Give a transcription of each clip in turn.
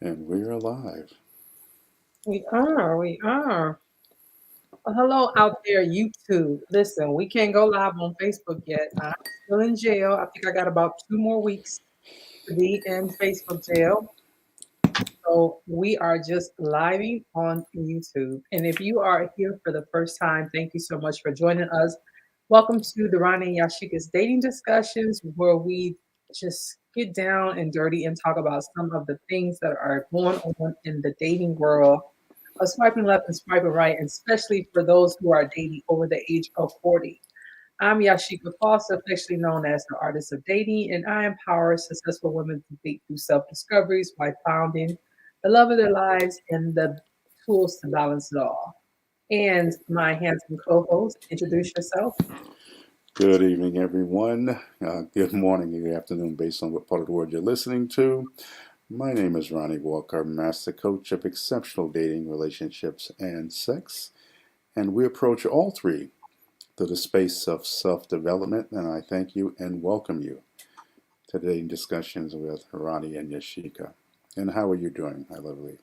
And we're alive. We are. Well, hello out there, YouTube. Listen, we can't go live on Facebook yet. I'm still in jail. I think I got about 2 more weeks to be in Facebook jail. So we are just living on YouTube. And if you are here for the first time, thank you so much for joining us. Welcome to the Ronnie and Yasheka's dating discussions, where we just get down and dirty and talk about some of the things that are going on in the dating world of swiping left and swiping right, and especially for those who are dating over the age of 40. I'm Yasheka Foster, affectionately known as the artist of dating, and I empower successful women to date through self discoveries by finding the love of their lives and the tools to balance it all. And my handsome co host, introduce yourself. Good evening, everyone. Good morning, good afternoon, based on what part of the world you're listening to. My name is Ronnie Walker, Master Coach of Exceptional Dating, Relationships, and Sex. And we approach all three to the space of self development. And I thank you and welcome you to Dating Discussions with Ronnie and Yasheka. And how are you doing, my lovely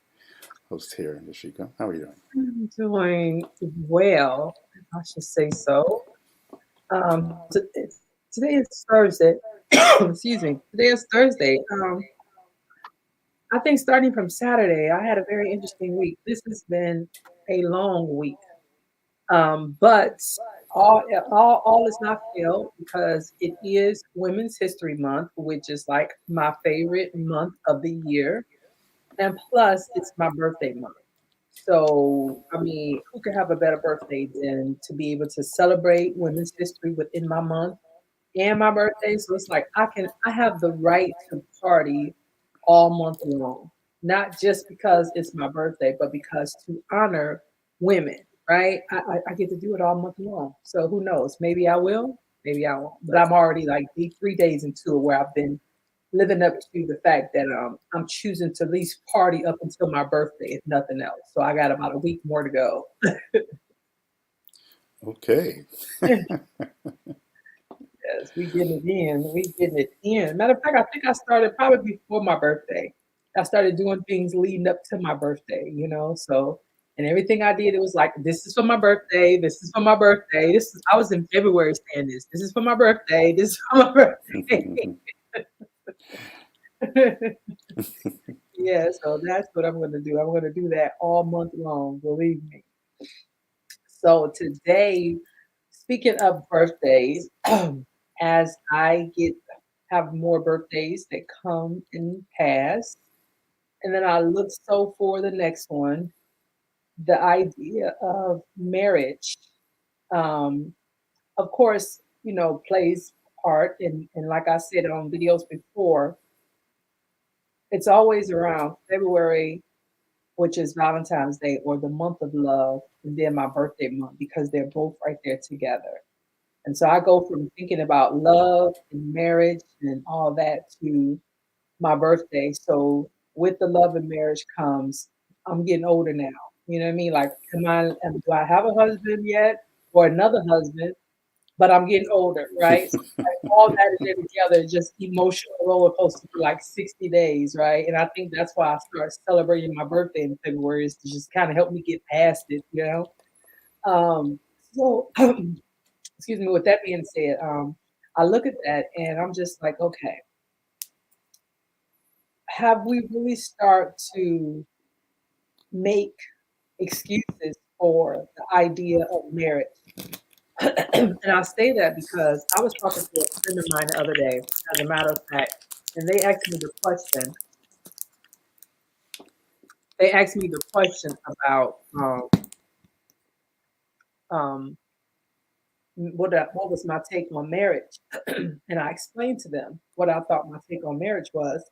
host here, Yasheka? How are you doing? I'm doing well, I should say so. Today is Thursday. Excuse me. Today is Thursday. I think starting from Saturday, I had a very interesting week. This has been a long week. But all is not failed because it is Women's History Month, which is like my favorite month of the year. And plus, it's my birthday month. So, I mean, who could have a better birthday than to be able to celebrate women's history within my month and my birthday? So it's like I have the right to party all month long, not just because it's my birthday, but because to honor women, right? I get to do it all month long. So who knows? Maybe I will, maybe I won't. But I'm already like 3 days into it where I've been living up to the fact that I'm choosing to at least party up until my birthday, if nothing else. So I got about a week more to go. Okay. Yes, we getting it in. We getting it in. Matter of fact, I think I started probably before my birthday. I started doing things leading up to my birthday. So and everything I did, it was like, this is for my birthday. This is for my birthday. I was in February saying this. This is for my birthday. This is for my birthday. Yeah, so that's what I'm going to do. I'm going to do that all month long, believe me. So today, speaking of birthdays, as I get have more birthdays that come and pass, and then I look so for the next one, the idea of marriage, um, of course, plays a part. And like I said on videos before, it's always around February, which is Valentine's Day, or the month of love, and then my birthday month, because they're both right there together. And so I go from thinking about love and marriage and all that to my birthday. So with the love and marriage comes, I'm getting older now. You know what I mean? Like, do I have a husband yet or another husband? But I'm getting older, right? So like all that is there together, just emotional roller coaster for like 60 days, right? And I think that's why I started celebrating my birthday in February, is to just kind of help me get past it. So excuse me, with that being said, I look at that and I'm just like, okay, have we really start to make excuses for the idea of marriage? And I say that because I was talking to a friend of mine the other day, as a matter of fact, and they asked me the question about um, what was my take on marriage, and I explained to them what I thought my take on marriage was,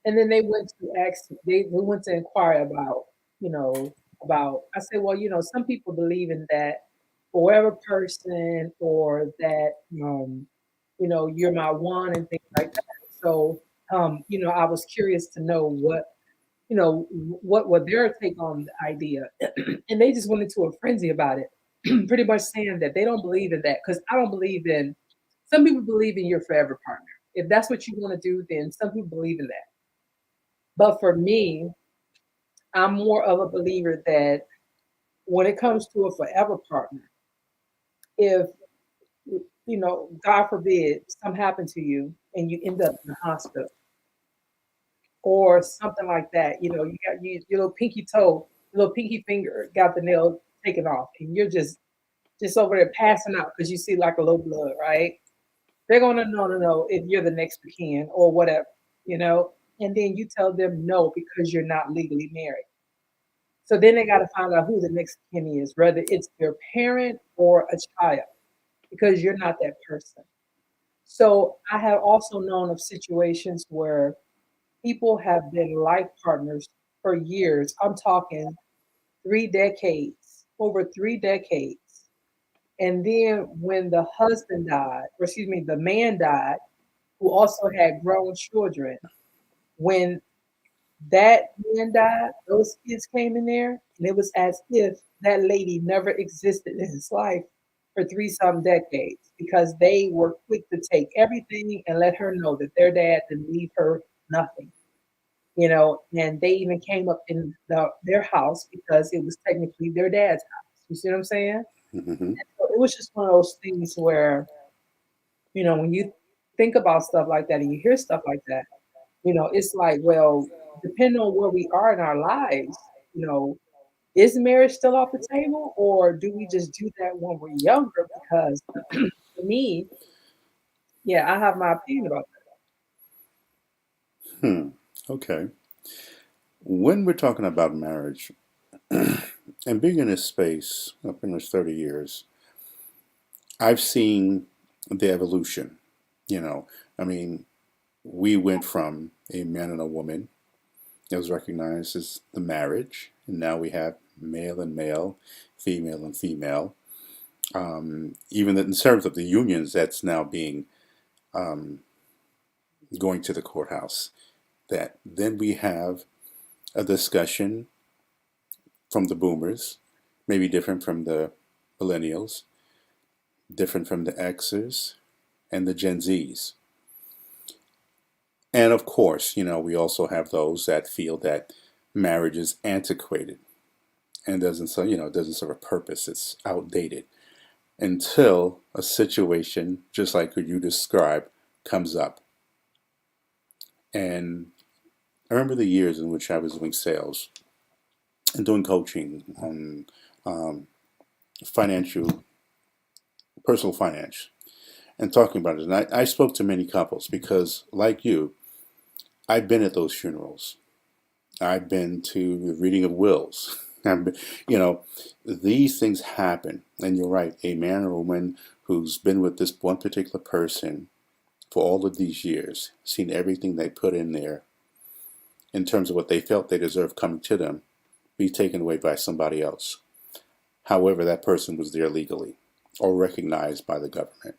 and then they went to inquire about, you know, I said, well, some people believe in that forever person, or that, you're my one and things like that. So, I was curious to know what their take on the idea. And they just went into a frenzy about it, pretty much saying that they don't believe in that, because I don't believe in, some people believe in your forever partner. If that's what you want to do, then some people believe in that. But for me, I'm more of a believer that when it comes to a forever partner, if God forbid, something happened to you and you end up in the hospital or something like that, you got your little pinky toe, your little pinky finger got the nail taken off, and you're just over there passing out because you see like a little blood, right? They're gonna know if you're the next of kin or whatever, you know. And then you tell them no because you're not legally married. So then they got to find out who the next of kin is, whether it's their parent or a child, because you're not that person. So I have also known of situations where people have been life partners for years. I'm talking 3 decades, over 3 decades. And then when the husband died, or excuse me, the man died, who also had grown children, when that man died, those kids came in there, and it was as if that lady never existed in his life for three some decades because they were quick to take everything and let her know that their dad didn't leave her nothing. And they even came up in their house because it was technically their dad's house. You see what I'm saying? Mm-hmm. So it was just one of those things where, when you think about stuff like that and you hear stuff like that, it's like, well, depending on where we are in our lives, is marriage still off the table, or do we just do that when we're younger? Because for me, yeah, I have my opinion about Hmm. Okay. When we're talking about marriage and being in this space, pretty much 30 years, I've seen the evolution. You know, I mean, we went from a man and a woman. It was recognized as the marriage, and now we have male and male, female and female. Even in terms of the unions, that's now being um, going to the courthouse. That then we have a discussion from the boomers, maybe different from the millennials, different from the Xers and the Gen Zs. And of course, we also have those that feel that marriage is antiquated and doesn't serve a purpose. It's outdated until a situation just like what you described comes up. And I remember the years in which I was doing sales and doing coaching on um, financial, personal finance, and talking about it. And I spoke to many couples because, like you, I've been at those funerals. I've been to the reading of wills. I've been, you know, these things happen. And you're right, a man or woman who's been with this one particular person for all of these years, seen everything they put in there in terms of what they felt they deserved coming to them, be taken away by somebody else. However, that person was there legally or recognized by the government.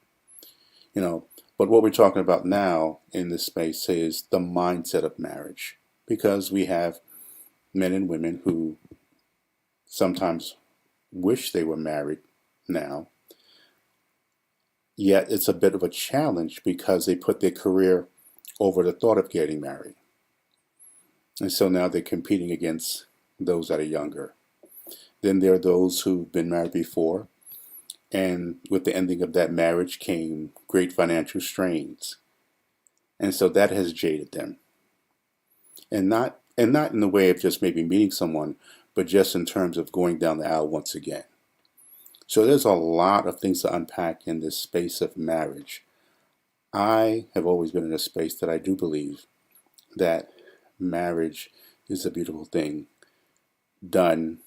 You know, but what we're talking about now in this space is the mindset of marriage, because we have men and women who sometimes wish they were married now, yet it's a bit of a challenge because they put their career over the thought of getting married. And so now they're competing against those that are younger. Then there are those who've been married before, and with the ending of that marriage came great financial strains. And so that has jaded them. And not in the way of just maybe meeting someone, but just in terms of going down the aisle once again. So there's a lot of things to unpack in this space of marriage. I have always been in a space that I do believe that marriage is a beautiful thing done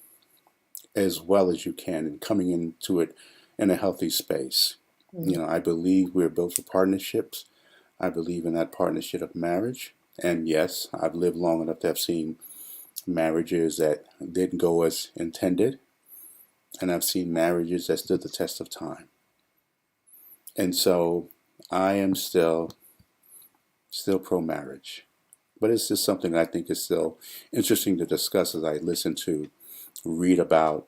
as well as you can and coming into it in a healthy space. that. I believe we're built for partnerships. I believe in that partnership of marriage. And yes, I've lived long enough to have seen marriages that didn't go as intended, and I've seen marriages that stood the test of time. And so I am still pro marriage. But it's just something I think is still interesting to discuss as I listen to, read about,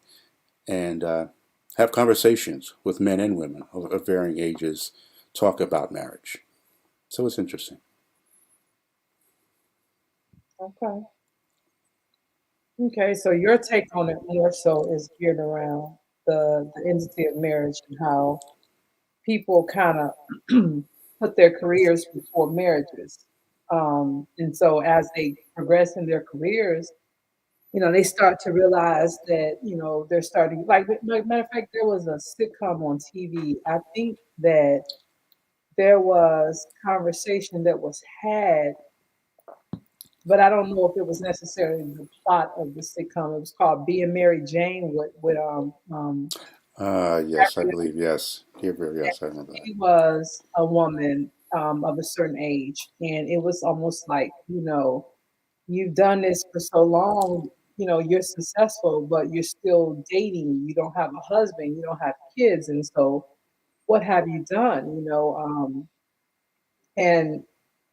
and have conversations with men and women of varying ages talk about marriage. So it's interesting. Okay. Okay, so your take on it more so is geared around the entity of marriage and how people kind of put their careers before marriages. And so as they progress in their careers, they start to realize that, they're starting, like matter of fact, there was a sitcom on TV. I think that there was conversation that was had, but I don't know if it was necessarily the plot of the sitcom. It was called Being Mary Jane with Yes, I believe, yes. Here, and yes, I remember that. she was a woman of a certain age, and it was almost like, you've done this for so long, you're successful, but you're still dating. You don't have a husband, you don't have kids, and so what have you done? And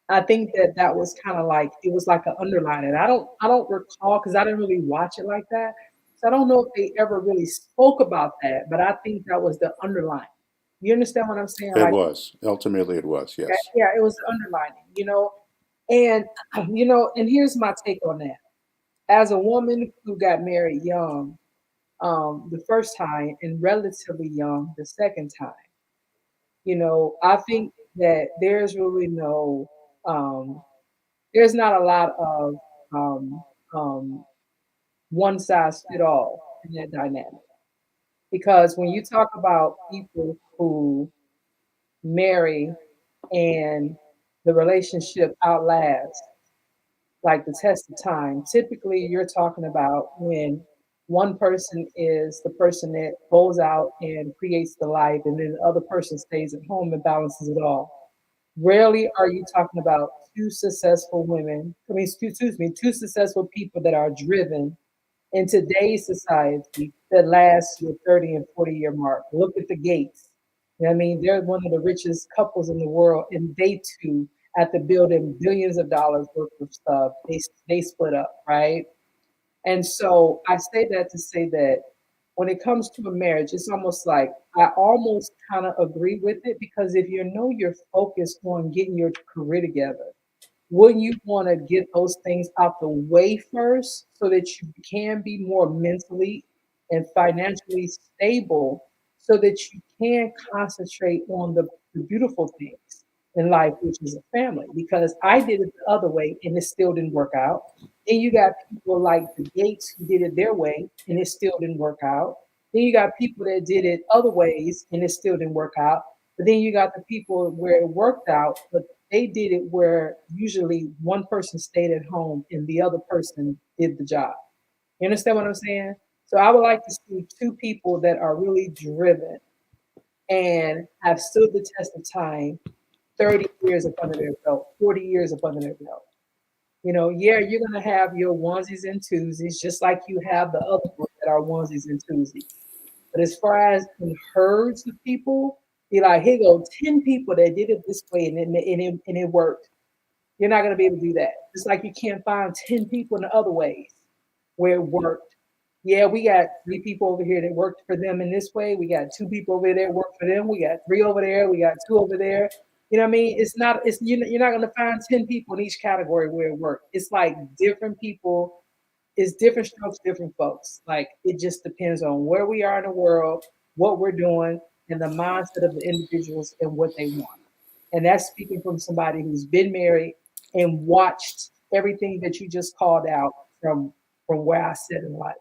I think that that was kind of like it was like an underline, and I don't recall because I didn't really watch it like that, so I don't know if they ever really spoke about that, but I think that was the underline. You understand what I'm saying? It Like, was. Ultimately, it was, yes. yeah, it was underlining. And and here's my take on that. As a woman who got married young, the first time, and relatively young the second time, I think that um, there's not a lot of um, um, one size fit all in that dynamic. Because when you talk about people who marry and the relationship outlasts, like the test of time, typically you're talking about when one person is the person that goes out and creates the life, and then the other person stays at home and balances it all. Rarely are you talking about two successful women, excuse me, two successful people that are driven in today's society that lasts your 30 and 40-year mark. Look at the Gates. You know what I mean? They're one of the richest couples in the world, and they too, after building billions of dollars worth of stuff, they split up, right? And so I say that to say that when it comes to a marriage, it's almost like I almost kind of agree with it because if you know you're focused on getting your career together, wouldn't you want to get those things out the way first so that you can be more mentally and financially stable so that you can concentrate on the beautiful things in life, which is a family? Because I did it the other way and it still didn't work out. Then you got people like the Gates who did it their way and it still didn't work out. Then you got people that did it other ways and it still didn't work out. But then you got the people where it worked out, but they did it where usually one person stayed at home and the other person did the job. You understand what I'm saying? So I would like to see two people that are really driven and have stood the test of time, 30 years up under their belt, 40 years up under their belt. Yeah, you're gonna have your onesies and twosies, just like you have the other ones that are onesies and twosies. But as far as in herds of people, be like, here go 10 people that did it this way and it worked. You're not going to be able to do that. Just like you can't find 10 people in the other ways where it worked. Yeah, we got three people over here that worked for them in this way. We got two people over there that worked for them. We got three over there. We got two over there. You know what I mean? You're not going to find 10 people in each category where it worked. It's like different people, it's different strokes, different folks. Like it just depends on where we are in the world, what we're doing, and the mindset of the individuals and what they want. And that's speaking from somebody who's been married and watched everything that you just called out from where I sit in life.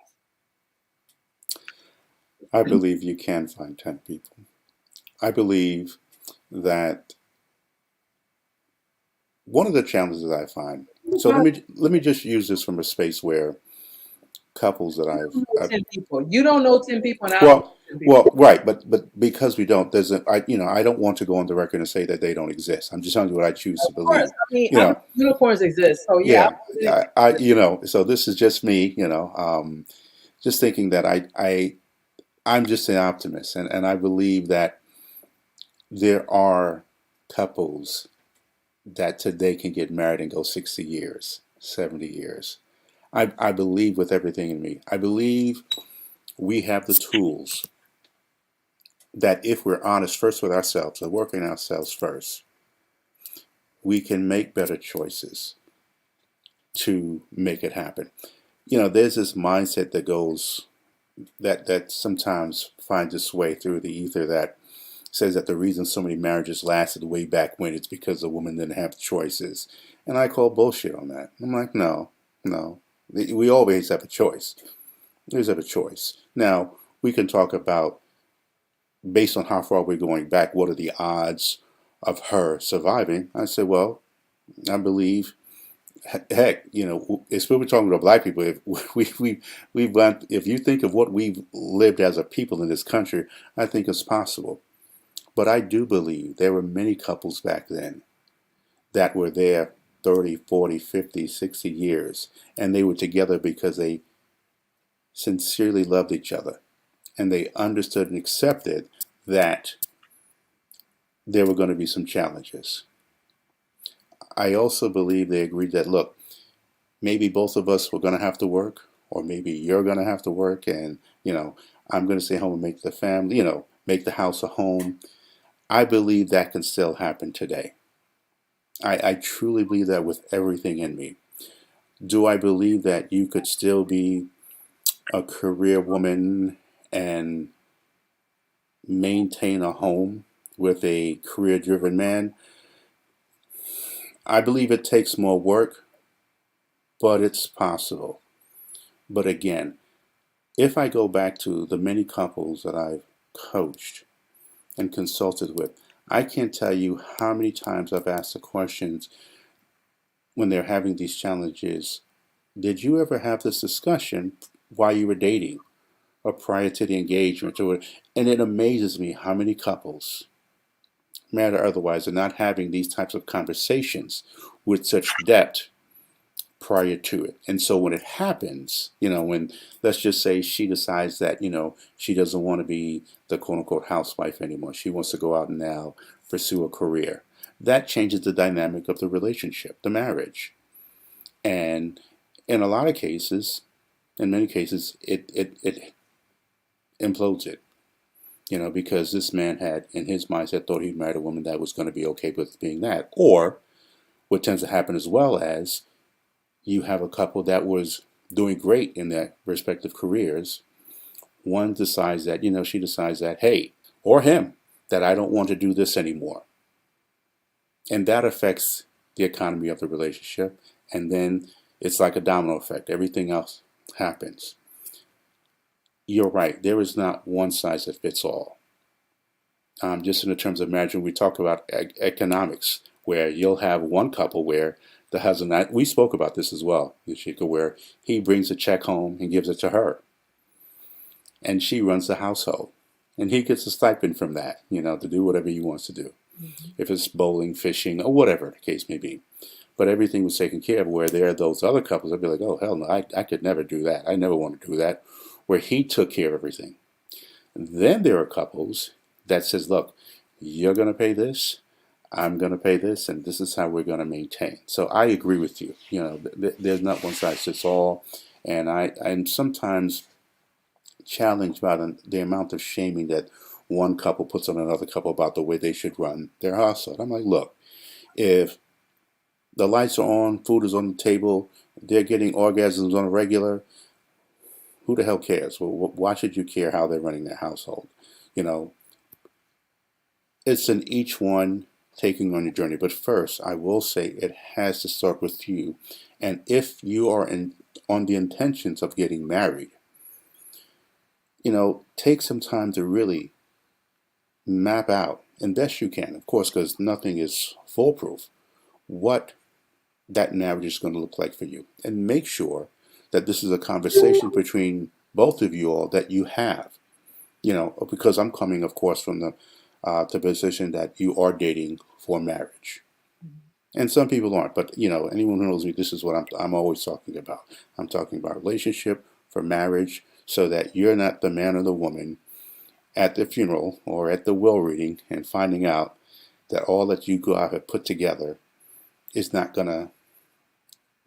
I believe you can find 10 people. I believe that one of the challenges I find, so let me just use this from a space where couples that You don't know I've 10 people. You don't know 10 people, and I don't know well, 10 people. well, right, but because we don't, there's a, I don't want to go on the record and say that they don't exist. I'm just telling you what I choose to Of course. believe. I You mean, know, unicorns exist. So yeah, yeah, I believe so this is just me, just thinking that I'm just an optimist, and I believe that there are couples that today can get married and go 60 years, 70 years. I believe with everything in me. I believe we have the tools that if we're honest first with ourselves and working ourselves first, we can make better choices to make it happen. there's this mindset that goes that sometimes finds its way through the ether that says that the reason so many marriages lasted way back when it's because the woman didn't have choices. And I call bullshit on that. I'm like, no, no. We always have a choice. We always have a choice. Now, we can talk about, based on how far we're going back, what are the odds of her surviving? I said, well, I believe, heck, especially we're talking about black people. If we've gone, if you think of what we've lived as a people in this country, I think it's possible. But I do believe there were many couples back then that were there 30, 40, 50, 60 years, and they were together because they sincerely loved each other, and they understood and accepted that there were going to be some challenges. I also believe they agreed that, look, maybe both of us were going to have to work, or maybe you're going to have to work, and, I'm going to stay home and make the family, make the house a home. I believe that can still happen today. I truly believe that with everything in me. Do I believe that you could still be a career woman and maintain a home with a career-driven man? I believe it takes more work, but it's possible. But again, if I go back to the many couples that I've coached and consulted with, I can't tell you how many times I've asked the questions when they're having these challenges. Did you ever have this discussion while you were dating or prior to the engagement? And it amazes me how many couples, married or otherwise, are not having these types of conversations with such depth prior to it. And so when it happens, when, let's just say, she decides that, she doesn't want to be the quote unquote housewife anymore. She wants to go out and now pursue a career. That changes the dynamic of the relationship, the marriage. And in a lot of cases, in many cases, it implodes it. Because this man had, in his mindset, thought he'd married a woman that was going to be okay with being that. Or what tends to happen as well as you have a couple that was doing great in their respective careers. One decides that, she decides that, hey, or him, that I don't want to do this anymore. And that affects the economy of the relationship. And then it's like a domino effect. Everything else happens. You're right. There is not one size that fits all. Just in the terms of marriage, when we talk about economics, where you'll have one couple where the husband, we spoke about this as well, Yasheka, where he brings a check home and gives it to her. And she runs the household. And he gets a stipend from that, to do whatever he wants to do. Mm-hmm. If it's bowling, fishing, or whatever the case may be. But everything was taken care of, where there are those other couples that be like, oh, hell no, I could never do that. I never want to do that. Where he took care of everything. And then there are couples that says, look, you're going to pay this, I'm going to pay this, and this is how we're going to maintain. So I agree with you. There's not one size fits all. And I'm sometimes challenged by the amount of shaming that one couple puts on another couple about the way they should run their household. I'm like, look, if the lights are on, food is on the table, they're getting orgasms on a regular, who the hell cares? Well, why should you care how they're running their household? It's in each one taking on your journey. But first, I will say it has to start with you. And if you are on the intentions of getting married, take some time to really map out, and best you can, of course, because nothing is foolproof, what that marriage is going to look like for you. And make sure that this is a conversation between both of you all that you have. Because I'm coming, of course, from the position that you are dating for marriage. And some people aren't, but anyone who knows me, this is what I'm always talking about. I'm talking about relationship for marriage, so that you're not the man or the woman at the funeral or at the will reading and finding out that all that you go out have put together is not going to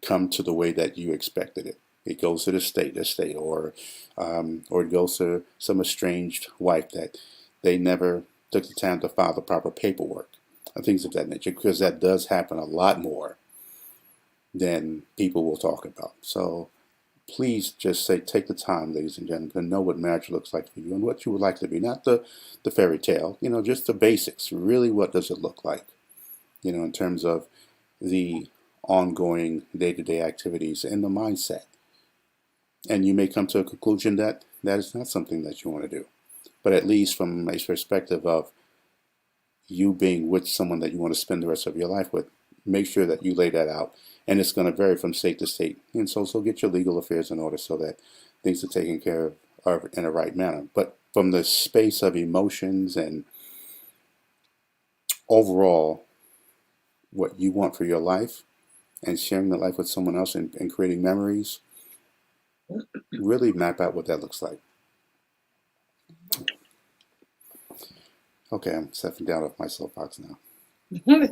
come to the way that you expected it. It goes to the estate, or it goes to some estranged wife that they never took the time to file the proper paperwork, and things of that nature, because that does happen a lot more than people will talk about. So please just say, take the time, ladies and gentlemen, to know what marriage looks like for you and what you would like to be. Not the fairy tale, just the basics. Really, what does it look like, in terms of the ongoing day-to-day activities and the mindset. And you may come to a conclusion that that is not something that you want to do. But at least from a perspective of you being with someone that you want to spend the rest of your life with, make sure that you lay that out. And it's going to vary from state to state. And so get your legal affairs in order so that things are taken care of in a right manner. But from the space of emotions and overall what you want for your life and sharing that life with someone else and creating memories, really map out what that looks like. Okay, I'm stepping down off my soapbox now. You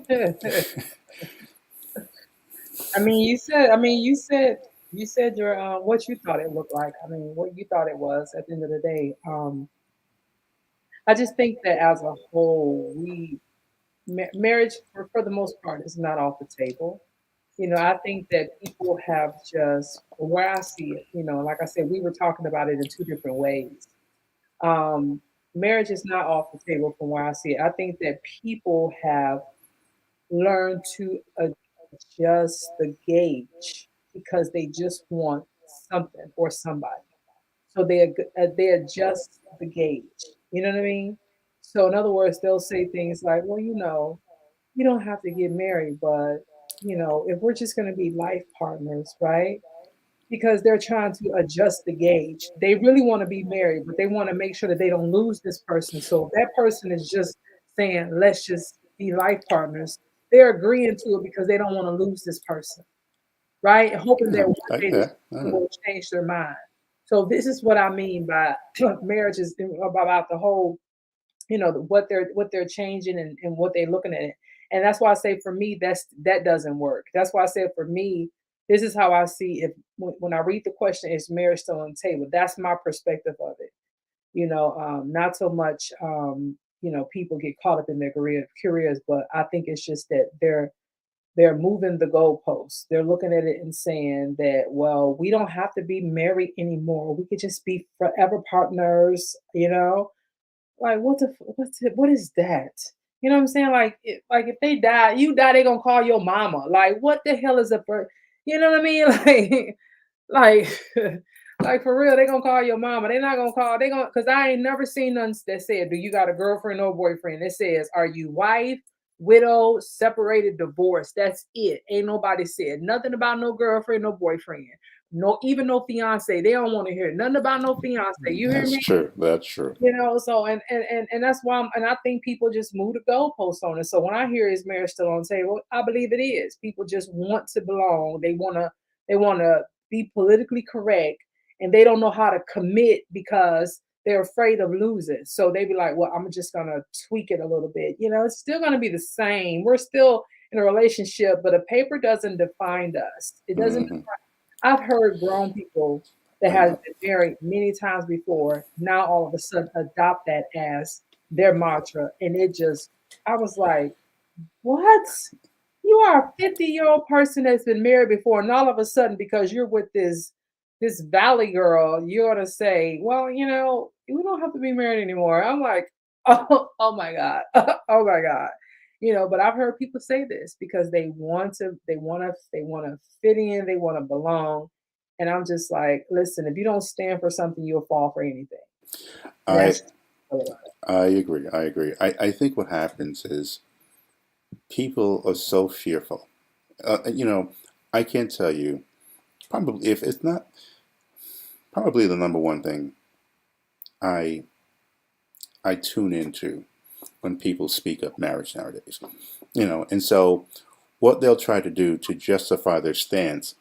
said your what you thought it looked like. I mean, what you thought it was at the end of the day. I just think that as a whole, marriage for the most part is not off the table. I think that people have just, from where I see it, like I said, we were talking about it in two different ways. Um, Marriage is not off the table from where I see it. I think that people have learned to adjust the gauge because they just want something or somebody. So they adjust the gauge. You know what I mean? So in other words, they'll say things like, "Well, you don't have to get married, but if we're just going to be life partners, right?" Because they're trying to adjust the gauge. They really want to be married, but they want to make sure that they don't lose this person. So if that person is just saying, "Let's just be life partners," they're agreeing to it because they don't want to lose this person, right? Hoping that Yeah, one I, day this yeah, person will change their mind. So this is what I mean by marriage is about the whole, what they're changing and what they're looking at it. And that's why I say for me that doesn't work. That's why I said for me, this is how I see if when I read the question, is marriage still on the table? That's my perspective of it. Not so much people get caught up in their careers, but I think it's just that they're moving the goalposts. They're looking at it and saying that, well, we don't have to be married anymore. We could just be forever partners. Like, what is that? You know what I'm saying? Like, like if they die, you die, they gonna call your mama. Like, what the hell is a you know what I mean? Like, like for real, they gonna call your mama. They not gonna call. They gonna because I ain't never seen none that said, "Do you got a girlfriend or boyfriend?" It says, "Are you wife, widow, separated, divorced?" That's it. Ain't nobody said nothing about no girlfriend, no boyfriend, no even no fiance. They don't want to hear nothing about no fiance. You hear that's me? true. That's true. So and that's why and I think people just move the goalposts on it. So when I hear is marriage still on the table, I believe it is. People just want to belong. They wanna be politically correct, and they don't know how to commit because they're afraid of losing. So they be like, well, I'm just gonna tweak it a little bit. It's still gonna be the same. We're still in a relationship, but a paper doesn't define us. It doesn't. Hmm. I've heard grown people that I has know. been married many times before, now all of a sudden adopt that as their mantra. And I was like, what? You are a 50-year-old person that's been married before, and all of a sudden, because you're with this valley girl, you're gonna say, well, we don't have to be married anymore. I'm like, oh my God. Oh my God. But I've heard people say this because they want to fit in, they want to belong. And I'm just like, listen, if you don't stand for something, you'll fall for anything. And I that's just I agree. I agree. I think what happens is people are so fearful. I can't tell you probably if it's not probably the number one thing I I tune into when people speak of marriage nowadays. And so what they'll try to do to justify their stance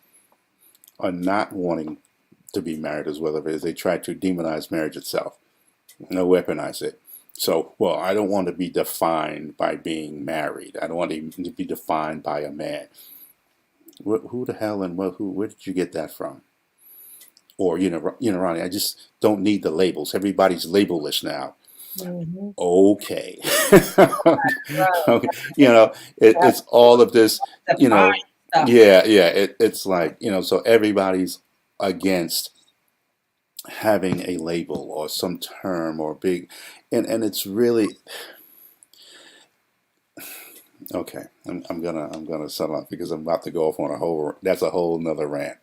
on not wanting to be married as well as they try to demonize marriage itself, weaponize it. So, well, I don't want to be defined by being married. I don't want to be defined by a man. Who the hell and where did you get that from? Or Ronnie, I just don't need the labels. Everybody's labelless now. Mhm. Okay. Right. Okay. That's It's all of this. the fine stuff. Yeah, yeah. It's like so everybody's against having a label or some term or big, and it's really okay. I'm gonna settle up because I'm about to go off on a whole. That's a whole nother rant.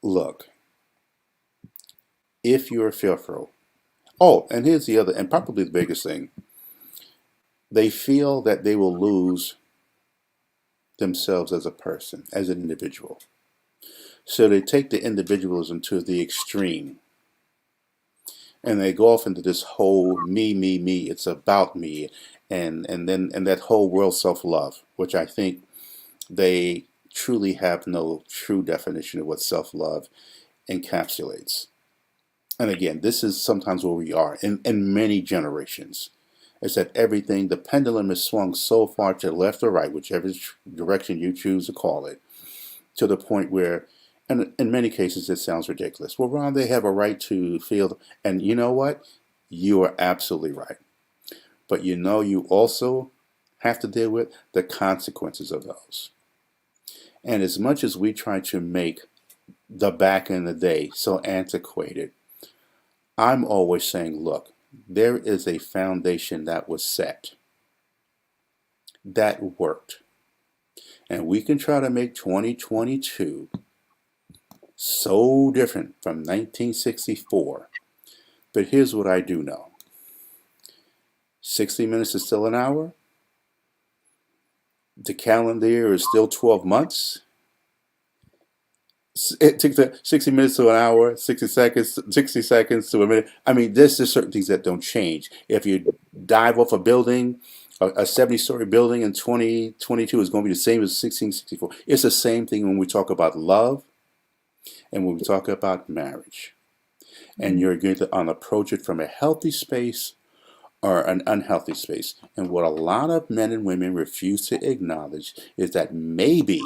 Look, if you're fearful. Oh, and here's the other, and probably the biggest thing. They feel that they will lose themselves as a person, as an individual. So they take the individualism to the extreme, and they go off into this whole me. It's about me, and that whole world self-love, which I think they truly have no true definition of what self-love encapsulates. And again, this is sometimes where we are in many generations. Is that everything, the pendulum is swung so far to the left or right, whichever direction you choose to call it, to the point where, and in many cases, it sounds ridiculous. Well, Ron, they have a right to feel, and you know what? You are absolutely right. But you know, you also have to deal with the consequences of those. And as much as we try to make the back in the day so antiquated, I'm always saying, look, there is a foundation that was set that worked. And we can try to make 2022 so different from 1964. But here's what I do know: 60 minutes is still an hour, the calendar year is still 12 months. It takes 60 minutes to an hour, 60 seconds to a minute. I mean, there's just certain things that don't change. If you dive off a building, a 70-story building in 2022 is going to be the same as 1664. It's the same thing when we talk about love and when we talk about marriage. And you're going to approach it from a healthy space or an unhealthy space. And what a lot of men and women refuse to acknowledge is that maybe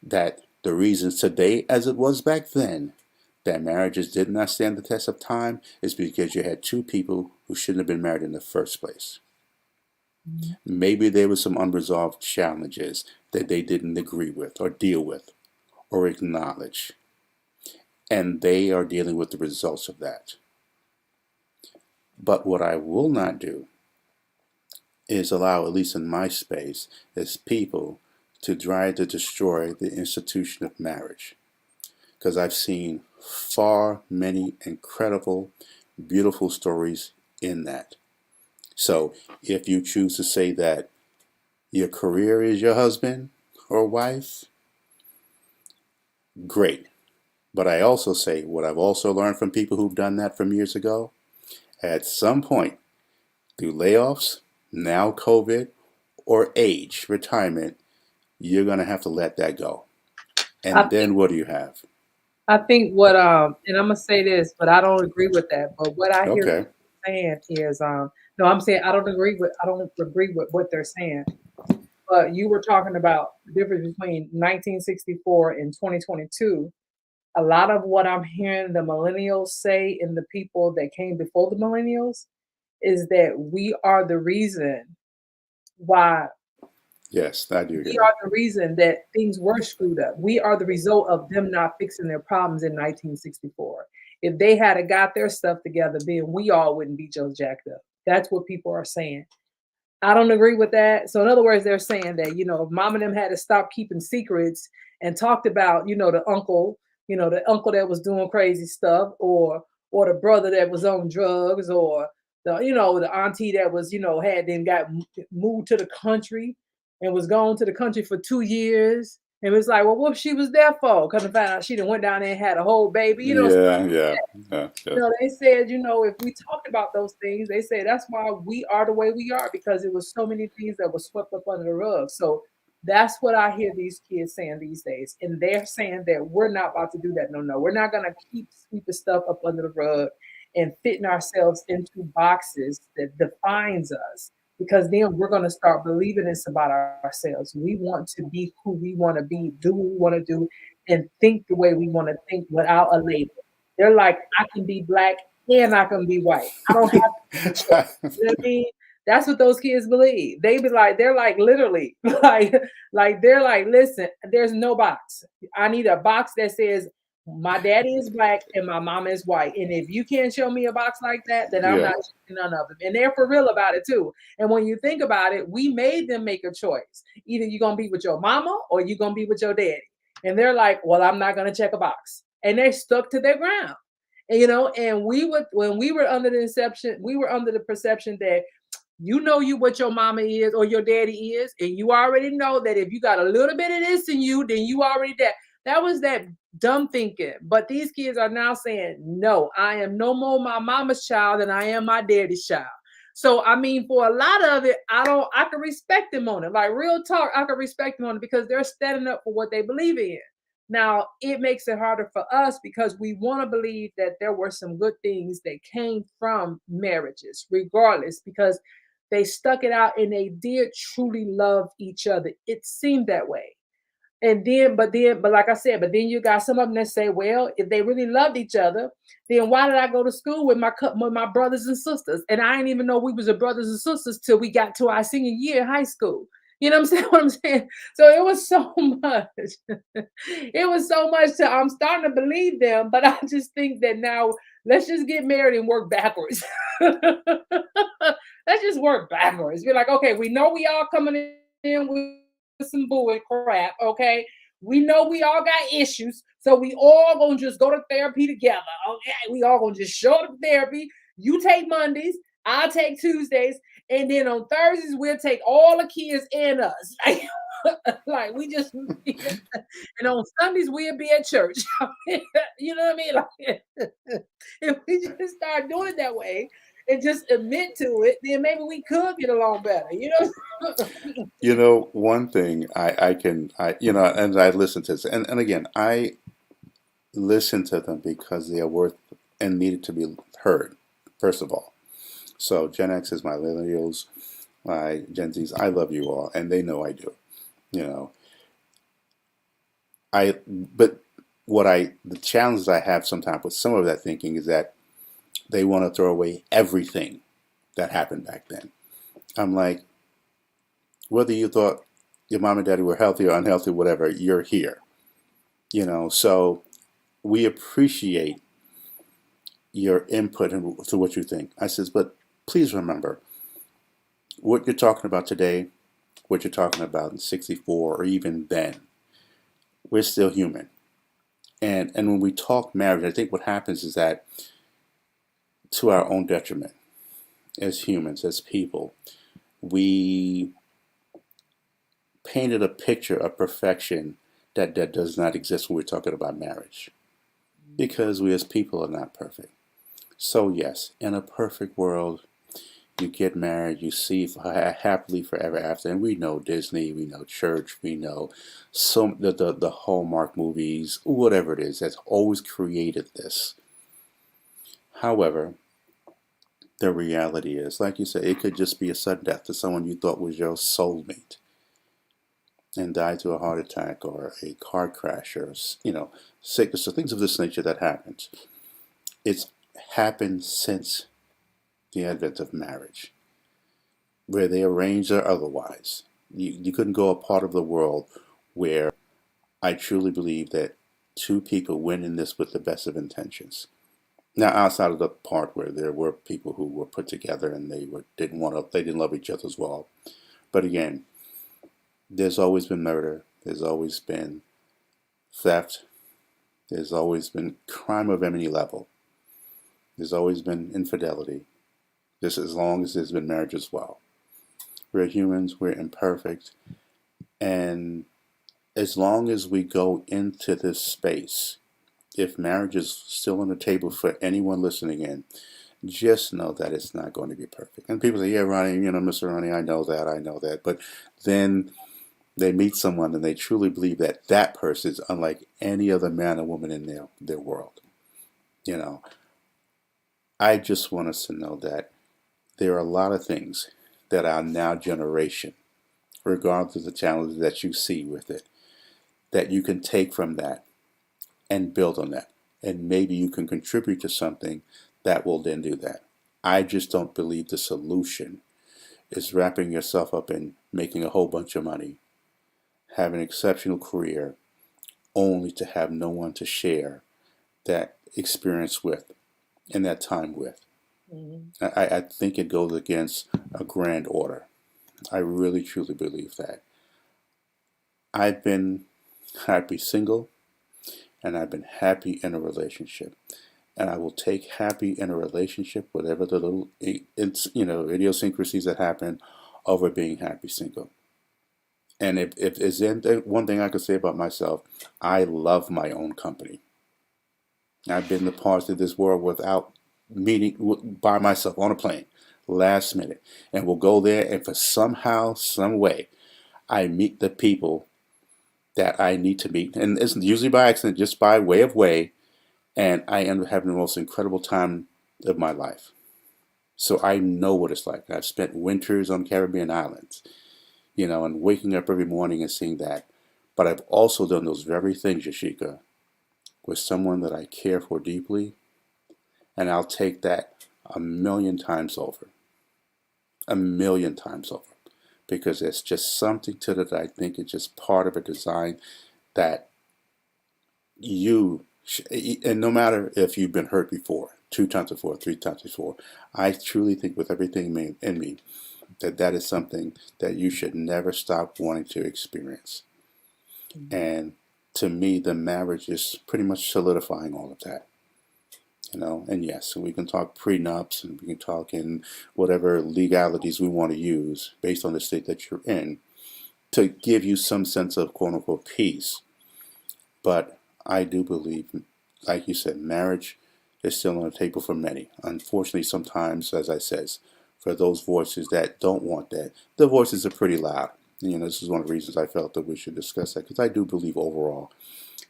that the reasons today, as it was back then, that marriages did not stand the test of time is because you had two people who shouldn't have been married in the first place. Maybe there were some unresolved challenges that they didn't agree with or deal with or acknowledge. And they are dealing with the results of that. But what I will not do is allow, at least in my space, as people to try to destroy the institution of marriage. Because I've seen far many incredible, beautiful stories in that. So if you choose to say that your career is your husband or wife, great. But I also say what I've also learned from people who've done that from years ago, at some point, through layoffs, now COVID, or age, retirement, you're going to have to let that go. And then what do you have? I think what and I'm gonna say this, but I don't agree with that. But what I hear Okay. people saying is no, I'm saying I don't agree with what they're saying. But you were talking about the difference between 1964 and 2022. A lot of what I'm hearing the millennials say and the people that came before the millennials is that we are the reason why Yes, I do hear we that. are the reason that things were screwed up. We are the result of them not fixing their problems in 1964. If they had got their stuff together, then we all wouldn't be Joe jacked up. That's what people are saying. I don't agree with that. So in other words, they're saying that, if mom and them had to stop keeping secrets and talked about, the uncle that was doing crazy stuff, or the brother that was on drugs, or the auntie that was, had then got moved to the country and was gone to the country for 2 years. And it was like, well, what she was there for? Because I found out she done went down there and had a whole baby, Yeah, yeah, yeah, yeah. they said, if we talked about those things, they say that's why we are the way we are, because it was so many things that were swept up under the rug. So that's what I hear these kids saying these days. And they're saying that we're not about to do that. No. We're not going to keep sweeping stuff up under the rug and fitting ourselves into boxes that defines us, because then we're going to start believing this about ourselves. We want to be who we want to be, do what we want to do, and think the way we want to think without a label. They're like, I can be black and I can be white. I don't have to be choice. You know what I mean? That's what those kids believe. They be like, they're like literally, they're like, listen, there's no box. I need a box that says my daddy is black and my mama is white. And if you can't show me a box like that, then I'm Yeah. not checking none of them. And they're for real about it too. And when you think about it, we made them make a choice. Either you're gonna be with your mama or you're gonna be with your daddy. And they're like, well, I'm not gonna check a box. And they stuck to their ground. And, and we would when we were under the inception, we were under the perception that you what your mama is or your daddy is, and you already know that if you got a little bit of this in you, then you already that. That was that dumb thinking. But these kids are now saying, no, I am no more my mama's child than I am my daddy's child. So I mean, for a lot of it, I can respect them on it. Like real talk, I can respect them on it because they're standing up for what they believe in. Now, it makes it harder for us because we want to believe that there were some good things that came from marriages, regardless, because they stuck it out and they did truly love each other. It seemed that way. But like I said, but then you got some of them that say, well, if they really loved each other, then why did I go to school with my brothers and sisters? And I didn't even know we was a brothers and sisters till we got to our senior year in high school. You know what I'm saying? What I'm saying? So it was so much. It was so much to I'm starting to believe them, but I just think that now let's just get married and work backwards. Let's just work backwards. We're like, okay, we know we all coming in with some boo and crap, okay? We know we all got issues, so we all gonna just go to therapy together, okay? We all gonna just show up to therapy. You take Mondays, I'll take Tuesdays, and then on Thursdays we'll take all the kids and us. Like we just and on Sundays we'll be at church. You know what I mean? Like if we just start doing it that way and just admit to it, then maybe we could get along better, you know? One thing I can, and I listen to this, and again, I listen to them because they are worth and needed to be heard, first of all. So Gen X is my millennials, my Gen Zs. I love you all, and they know I do. You know, but the challenge I have sometimes with some of that thinking is that they want to throw away everything that happened back then. I'm like, whether you thought your mom and daddy were healthy or unhealthy, whatever, you're here. So we appreciate your input into what you think. I says, but please remember, what you're talking about today, what you're talking about in 64 or even then, we're still human. And when we talk marriage, I think what happens is that to our own detriment as humans, as people, we painted a picture of perfection that does not exist when we're talking about marriage. Because we as people are not perfect. So yes, in a perfect world, you get married, you see happily forever after, and we know Disney, we know church, we know the Hallmark movies, whatever it is, that's always created this. However, the reality is, like you said, it could just be a sudden death to someone you thought was your soulmate and died to a heart attack or a car crash or sickness or things of this nature that happens. It's happened since the advent of marriage, where they arranged or otherwise. You couldn't go a part of the world where I truly believe that two people went in this with the best of intentions. Now, outside of the part where there were people who were put together and they didn't love each other as well. But again, there's always been murder. There's always been theft. There's always been crime of any level. There's always been infidelity. Just as long as there's been marriage as well. We're humans, we're imperfect, and as long as we go into this space, if marriage is still on the table for anyone listening in, just know that it's not going to be perfect. And people say, yeah, Ronnie, Mr. Ronnie, I know that. But then they meet someone and they truly believe that that person is unlike any other man or woman in their world. I just want us to know that there are a lot of things that our now generation, regardless of the challenges that you see with it, that you can take from that and build on that. And maybe you can contribute to something that will then do that. I just don't believe the solution is wrapping yourself up in making a whole bunch of money, having an exceptional career, only to have no one to share that experience with and that time with. Mhm. I think it goes against a grand order. I really truly believe that. I've been happy single and I've been happy in a relationship. And I will take happy in a relationship, whatever the little idiosyncrasies that happen, over being happy single. And if there's one thing I could say about myself, I love my own company. I've been to parts of this world without meeting by myself on a plane, last minute, and we'll go there, and for somehow, some way, I meet the people that I need to meet, and it's usually by accident, just by way of way, and I end up having the most incredible time of my life. So I know what it's like. I've spent winters on Caribbean islands, and waking up every morning and seeing that. But I've also done those very things, Yasheka, with someone that I care for deeply, and I'll take that a million times over, a million times over, because it's just something to it that I think is just part of a design that you, and no matter if you've been hurt before, 2 times before, 3 times before, I truly think with everything in me that is something that you should never stop wanting to experience. Mhm. And to me, the marriage is pretty much solidifying all of that. And yes, we can talk prenups and we can talk in whatever legalities we want to use based on the state that you're in to give you some sense of quote unquote peace. But I do believe, like you said, marriage is still on the table for many. Unfortunately, sometimes, as I says, for those voices that don't want that, the voices are pretty loud. This is one of the reasons I felt that we should discuss that because I do believe overall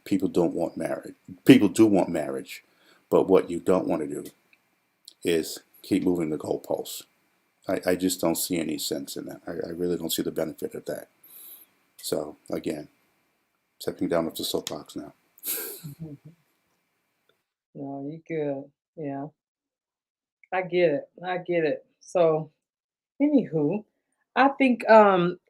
people don't want marriage. People do want marriage, but what you don't want to do is keep moving the goalposts. I just don't see any sense in that. I really don't see the benefit of that. So again, stepping down off the soapbox now. Mhm. No, you good. Yeah, I get it. I get it. So, anywho, I think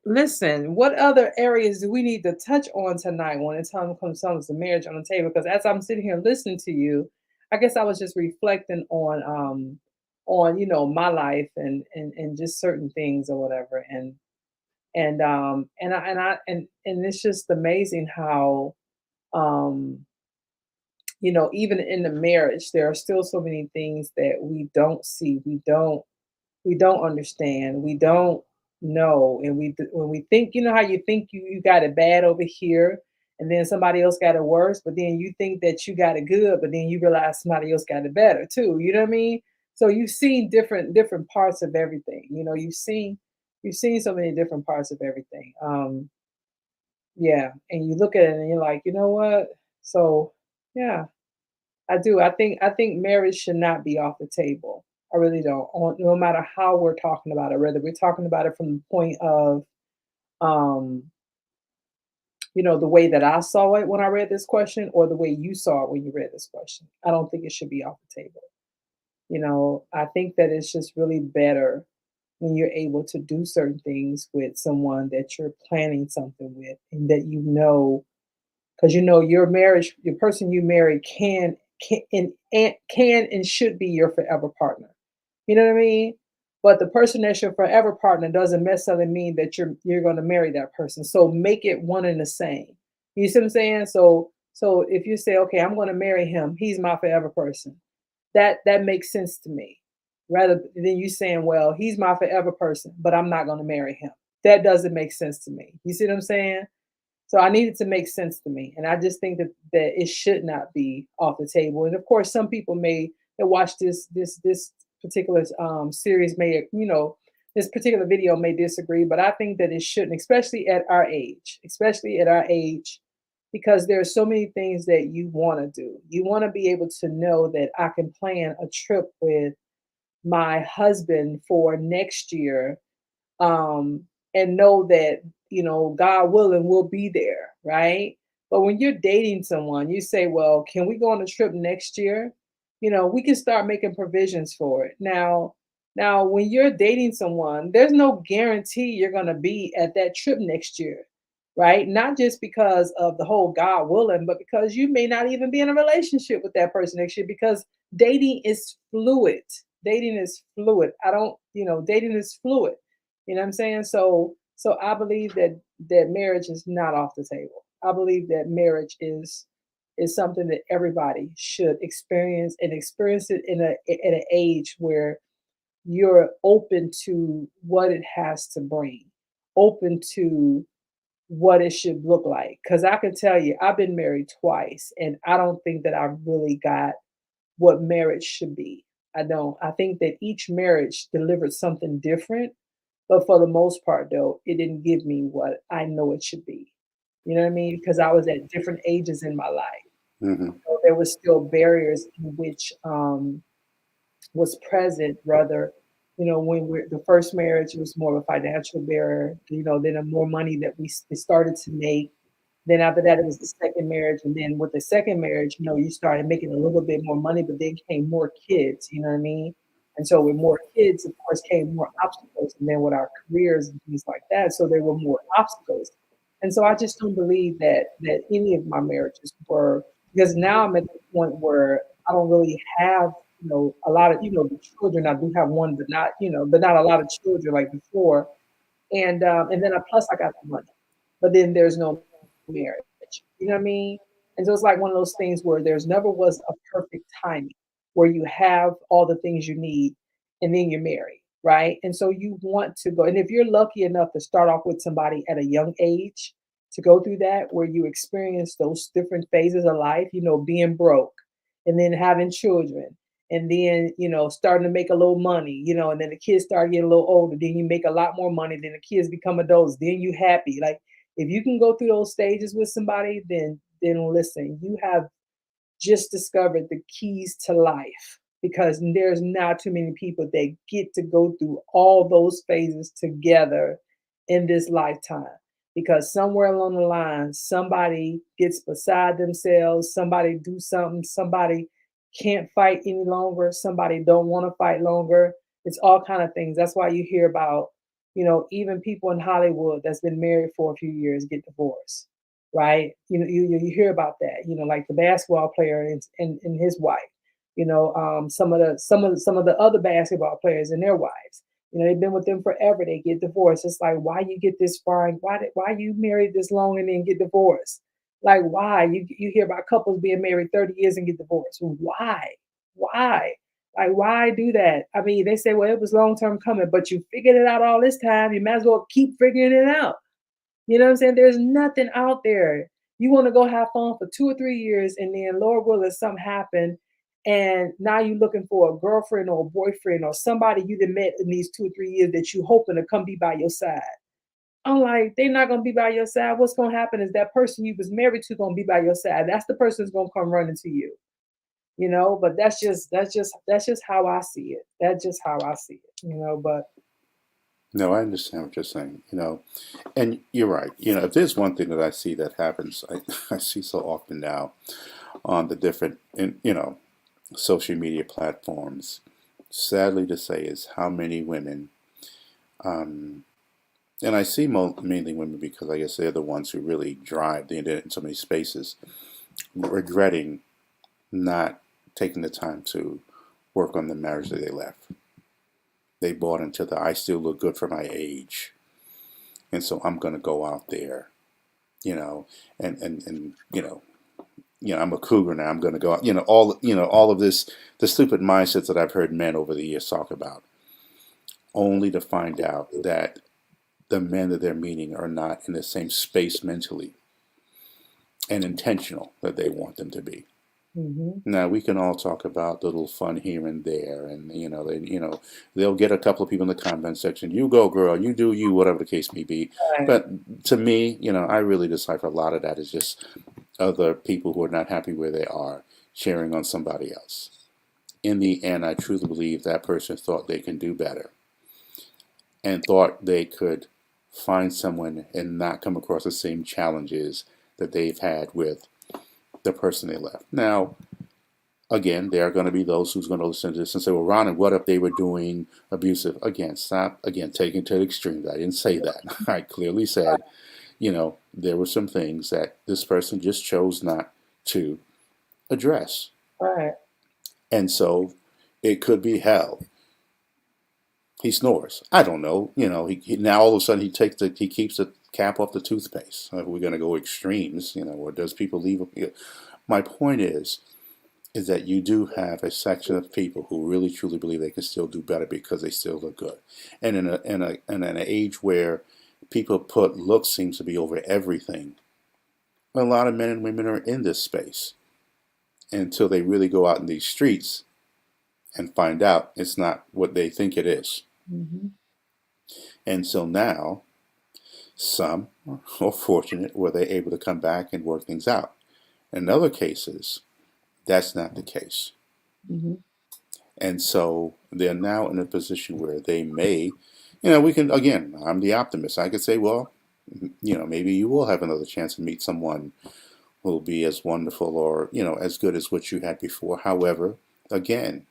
listen, what other areas do we need to touch on tonight when it comes to marriage on the table? Because as I'm sitting here listening to you, I guess I was just reflecting on my life and just certain things or whatever. And it's just amazing how um even in the marriage there are still so many things that we don't see, we don't understand, we don't know, and when we think, how you think you got it bad over here, and then somebody else got it worse, but then you think that you got it good, but then you realize somebody else got it better too. You know what I mean? So you've seen different parts of everything. You've seen so many different parts of everything. Yeah, and you look at it and you're like, you know what? So yeah, I do. I think marriage should not be off the table. I really don't. No matter how we're talking about it, whether we're talking about it from the point of um, the way that I saw it when I read this question, or the way you saw it when you read this question. I don't think it should be off the table. I think that it's just really better when you're able to do certain things with someone that you're planning something with, and that because your marriage, your person you marry can and should be your forever partner. You know what I mean? But the person that's your forever partner doesn't necessarily mean that you're going to marry that person. So make it one and the same. You see what I'm saying? So if you say, okay, I'm going to marry him, he's my forever person. That makes sense to me. Rather than you saying, well, he's my forever person, but I'm not going to marry him. That doesn't make sense to me. You see what I'm saying? So I need it to make sense to me, and I just think that it should not be off the table. And of course, some people that watch this particular series this particular video may disagree, but I think that it shouldn't, especially at our age, because there are so many things that you want to do. You want to be able to know that I can plan a trip with my husband for next year, um, and know that, God willing, we'll be there, right? But when you're dating someone, you say, well, can we go on a trip next year? We can start making provisions for it. Now, Now, when you're dating someone, there's no guarantee you're going to be at that trip next year, right? Not just because of the whole God willing, but because you may not even be in a relationship with that person next year because dating is fluid. Dating is fluid. I don't, dating is fluid. You know what I'm saying? So I believe that marriage is not off the table. I believe that marriage is something that everybody should experience and experience it at an age where you're open to what it has to bring, open to what it should look like. Because I can tell you, I've been married twice, and I don't think that I really got what marriage should be. I don't. I think that each marriage delivered something different, but for the most part, though, it didn't give me what I know it should be. You know what I mean? Because I was at different ages in my life. Mm-hmm. So there was still barriers in which was present rather when we're the first marriage it was more of a financial barrier, then the more money that we started to make, then after that it was the second marriage, and then with the second marriage you started making a little bit more money, but then came more kids, you know what I mean? And so with more kids of course came more obstacles, and then with our careers and things like that, so there were more obstacles. And so I just don't believe that any of my marriages were, because now I'm at the point where I don't really have a lot of the children. I do have one, but not a lot of children like before. And then plus I got the money, but then there's no marriage. You know what I mean? And so it's like one of those things where there's never was a perfect timing where you have all the things you need and then you're married, right? And so you want to go, and if you're lucky enough to start off with somebody at a young age, to go through that where you experience those different phases of life, being broke and then having children and then starting to make a little money, and then the kids start getting a little older, then you make a lot more money, then the kids become adults, then you happy. Like if you can go through those stages with somebody, then listen, you have just discovered the keys to life, because there's not too many people that get to go through all those phases together in this lifetime, because somewhere along the line somebody gets beside themselves, somebody do something, somebody can't fight any longer, somebody don't want to fight longer. It's all kind of things. That's why you hear about even people in Hollywood that's been married for a few years get divorced, right? You hear about that. Like the basketball player and his wife. Some of the other basketball players and their wives. They've been with them forever. They get divorced. It's like, why you get this far? And why you married this long and then get divorced? Like why? You hear about couples being married 30 years and get divorced. Why? Why? Like why do that? I mean, they say, well, it was long term coming, but you figured it out all this time. You might as well keep figuring it out. You know what I'm saying? There's nothing out there. You want to go have fun for 2 or 3 years, and then Lord willing, something happen, and now you're looking for a girlfriend or a boyfriend or somebody you done met in these 2 or 3 years that you hoping to come be by your side. I'm like, they're not gonna be by your side. What's gonna happen is that person you was married to gonna be by your side. That's the person that's gonna come running to you. But that's just how I see it. That's just how I see it. But No, I understand what you're saying. And you're right. If there's one thing that I see that happens, I see so often now on the different, social media platforms, sadly to say, is how many women, um, and I see mainly women because I guess they're the ones who really drive the internet in so many spaces, regretting not taking the time to work on the marriage that they left. They bought into the I still look good for my age, and so I'm going to go out there, you know, and I'm a cougar now. I'm going to go out, all of this, the stupid mindsets that I've heard men over the years talk about, only to find out that the men that they're meeting are not in the same space mentally and intentional that they want them to be. hmm Now we can all talk about little fun here and there, and they'll get a couple of people in the comment section. You go, girl. You do you, whatever the case may be. right. But to me, I really decipher a lot of that as just other people who are not happy where they are, cheering on somebody else. In the end, I truly believe that person thought they can do better and thought they could find someone and not come across the same challenges that they've had with the person they left. Now, Again, there are going to be those who's going to listen to this and say, well, Ron, and what if they were doing abusive? Again, stop, again, taking to the extremes. I didn't say that. I clearly said, there were some things that this person just chose not to address. Right. And so it could be hell. He snores. I don't know. Now all of a sudden he keeps the cap off the toothpaste. We're going to go extremes, or does people leave? My point is that you do have a section of people who really truly believe they can still do better because they still look good. And in an age where people put looks seems to be over everything, a lot of men and women are in this space until they really go out in these streets and find out it's not what they think it is. Mm-hmm. And so now some are fortunate where they're able to come back and work things out. In other cases, that's not the case. Mm-hmm. And so they're now in a position where they may, we can, again, I'm the optimist. I could say, well, maybe you will have another chance to meet someone who will be as wonderful or, as good as what you had before. However, again,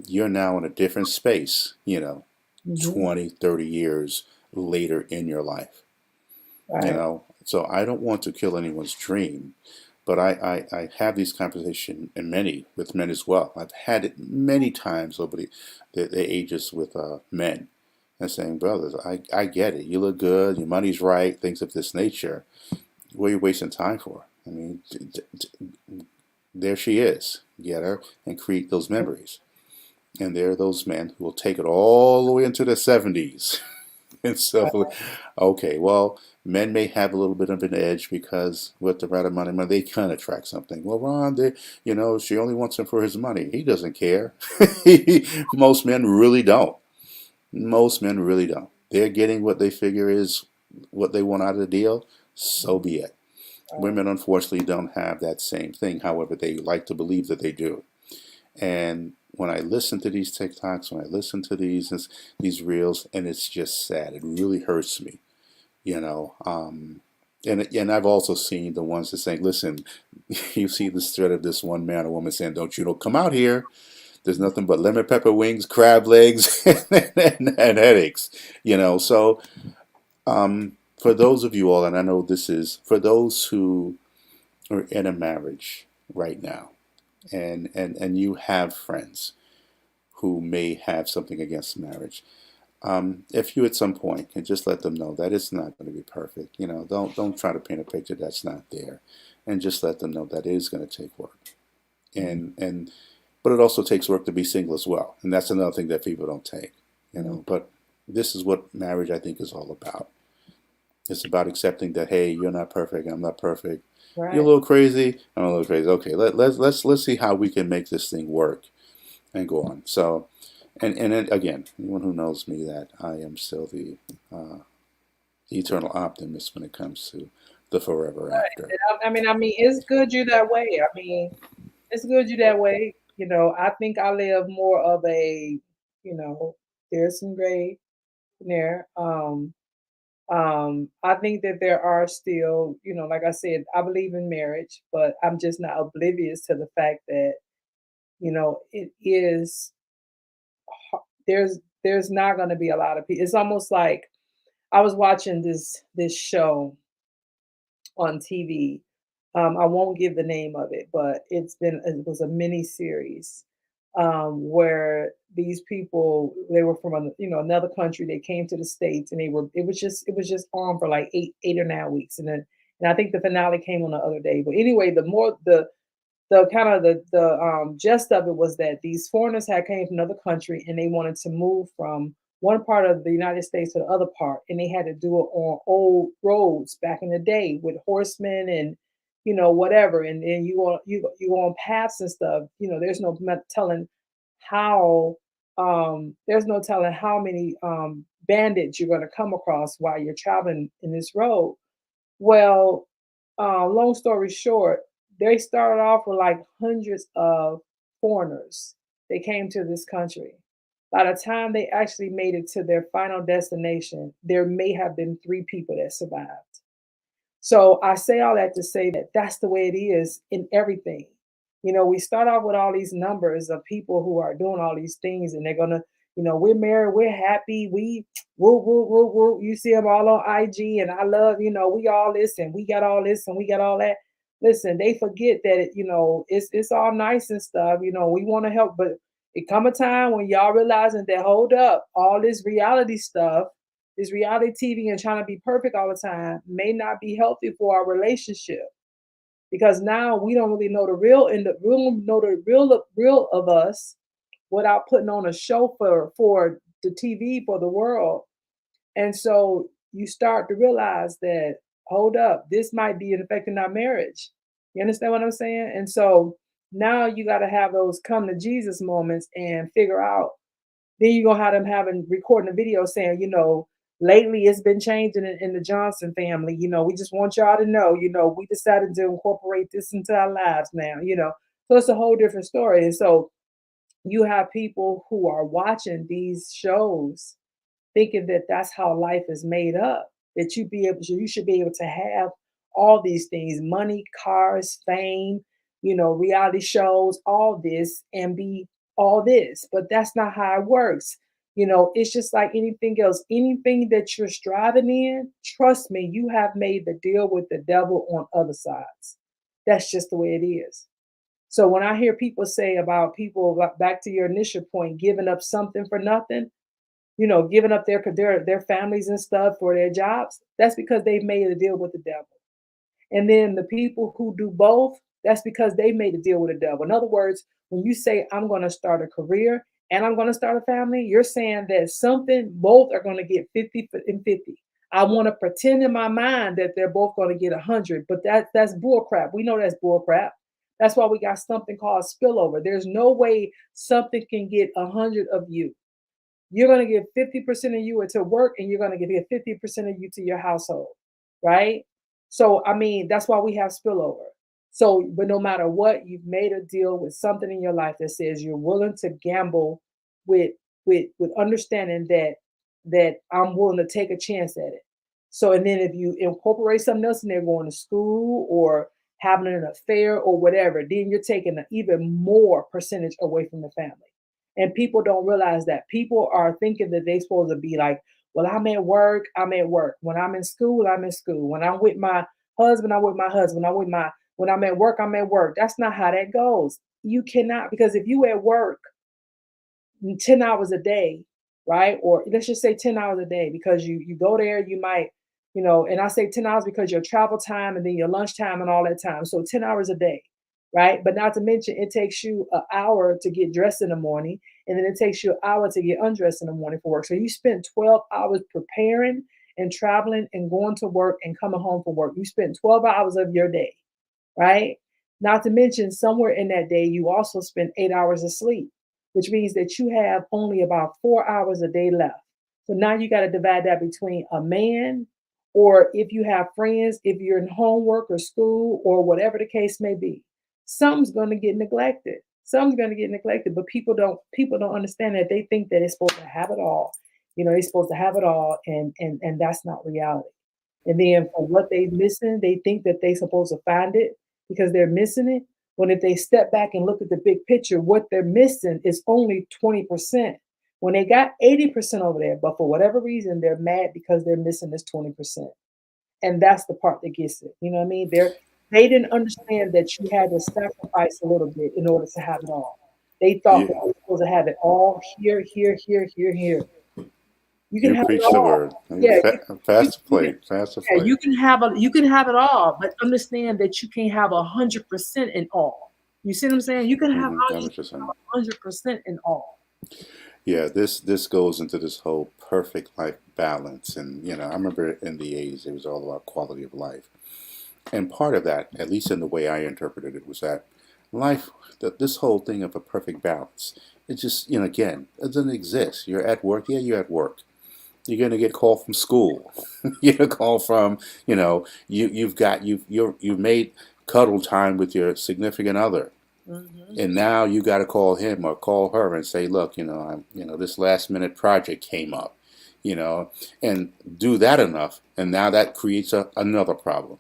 you're now in a different space, Mm-hmm. 20, 30 years later in your life. Right. So I don't want to kill anyone's dream, but I have these conversations with men as well. I've had it many times over the ages with men and saying, brothers, I get it. You look good, your money's right, things of this nature. What are you wasting time for? I mean, there she is. Get her and create those memories. And there are those men who will take it all the way into the 70s and stuff. Okay, well, men may have a little bit of an edge because with the right amount of money, they can attract something. Well, Ron, she only wants him for his money. He doesn't care. Most men really don't. Most men really don't. They're getting what they figure is what they want out of the deal. So be it. Women, unfortunately, don't have that same thing. However, they like to believe that they do. And when I listen to these TikToks, when I listen to these reels, and it's just sad. It really hurts me, you know. And I've also seen the ones that say, "Listen, you see this thread of this one man or woman saying, don't you know, come out here. There's nothing but lemon pepper wings, crab legs, and headaches, So for those of you all, and I know this is for those who are in a marriage right now, and you have friends who may have something against marriage. If you at some point can just let them know that it's not going to be perfect, don't try to paint a picture that's not there, and just let them know that it is going to take work, and but it also takes work to be single as well, and that's another thing that people don't take, But this is what marriage I think is all about. It's about accepting that hey, you're not perfect, I'm not perfect. You're a Right. little crazy, I'm a little crazy. Okay, let's see how we can make this thing work and go on. So, and then again, anyone who knows me, that I am still uh, the eternal optimist when it comes to the forever Right. after. And I mean, it's good you that way. I mean, it's good you that way. I think I live more of a, you know, there's some gray in there. I think that there are still, like I said, I believe in marriage, but I'm just not oblivious to the fact that, it is there's not going to be a lot of people. It's almost like I was watching this show on TV. I won't give the name of it, but it was a mini series where these people they were from another country. They came to the states and it was just on for like eight or 9 weeks, and I think the finale came on the other day. But anyway, the kind of the gist of it was that these foreigners had came from another country and they wanted to move from one part of the United States to the other part, and they had to do it on old roads back in the day with horsemen and whatever, and then you go on paths and stuff. There's no telling how there's no telling how many bandits you're going to come across while you're traveling in this road. Well, long story short, they started off with like hundreds of foreigners. They came to this country. By the time they actually made it to their final destination, there may have been three people that survived. So I say all that to say that that's the way it is in everything. We start off with all these numbers of people who are doing all these things, and they're gonna, we're married, we're happy, we woo woo woo woo. You see them all on IG, and I love, we all this and we got all this and we got all that. Listen, they forget that it's all nice and stuff. We want to help, but it come a time when y'all realizing that, hold up, all this reality stuff, this reality TV and trying to be perfect all the time may not be healthy for our relationship, because now we don't really know the real, and the real know the real of us without putting on a show for the TV, for the world. And so you start to realize that, hold up, this might be affecting our marriage. You understand what I'm saying? And so now you got to have those come to Jesus moments and figure out. Then you're gonna have them having recording a video saying, lately it's been changing in the Johnson family. We just want y'all to know, we decided to incorporate this into our lives now. So it's a whole different story. And so you have people who are watching these shows thinking that that's how life is made up, that you should be able to have all these things, money, cars, fame, reality shows, all this, and be all this. But that's not how it works. It's just like anything else. Anything that you're striving in, trust me, you have made the deal with the devil on other sides. That's just the way it is. So when I hear people say about people, back to your initial point, giving up something for nothing, giving up their families and stuff for their jobs, that's because they've made a deal with the devil. And then the people who do both, that's because they made a deal with the devil. In other words, when you say, I'm going to start a career and I'm going to start a family, you're saying that both are going to get 50 and 50. I want to pretend in my mind that they're both going to get 100, but that's bull crap. We know that's bull crap. That's why we got something called spillover. There's no way something can get 100 of you. You're going to give 50% of you to work, and you're going to give 50% of you to your household, right? So, I mean, that's why we have spillover. So, but no matter what, you've made a deal with something in your life that says you're willing to gamble with with understanding that I'm willing to take a chance at it. So, and then if you incorporate something else and they're going to school or having an affair or whatever, then you're taking an even more percentage away from the family. And people don't realize that. People are thinking that they're supposed to be like, well, I'm at work, I'm at work. When I'm in school, I'm in school. When I'm with my husband, I'm with my husband. When I'm at work, I'm at work. That's not how that goes. You cannot, because if you at work 10 hours a day, right? Or let's just say 10 hours a day, because you go there, you might, and I say 10 hours because your travel time and then your lunch time and all that time. So 10 hours a day, right? But not to mention it takes you an hour to get dressed in the morning, and then it takes you an hour to get undressed in the morning for work. So you spend 12 hours preparing and traveling and going to work and coming home from work. You spend 12 hours of your day, right? Not to mention, somewhere in that day, you also spend 8 hours of sleep, which means that you have only about 4 hours a day left. So now you got to divide that between a man, or if you have friends, if you're in homework or school or whatever the case may be, something's going to get neglected. Something's going to get neglected, but people don't understand that. They think that they're supposed to have it all. They're supposed to have it all, and that's not reality. And then for what they're missing, they think that they're supposed to find it because they're missing it. When if they step back and look at the big picture, what they're missing is only 20%. When they got 80% over there, but for whatever reason, they're mad because they're missing this 20%. And that's the part that gets it. You know what I mean? They didn't understand that you had to sacrifice a little bit in order to have it all. They thought that You they were supposed to have it all here, here, here, here, here. You can you have it preach the all. word. Yeah, Pass the plate. Pass the yeah, plate. you can have it all, but understand that you can't have 100% in all. You see what I'm saying? You can have all, you can 100%. have 100% in all. Yeah, this goes into this whole perfect life balance, and I remember in the '80s it was all about quality of life, and part of that, at least in the way I interpreted it, was that life, that this whole thing of a perfect balance, it just again, it doesn't exist. You're at work, yeah, you're at work. You're gonna get called from school. You get a call from you've made cuddle time with your significant other, Mhm. and now you got to call him or call her and say, look, this last minute project came up, you know, and do that enough, and now that creates another problem,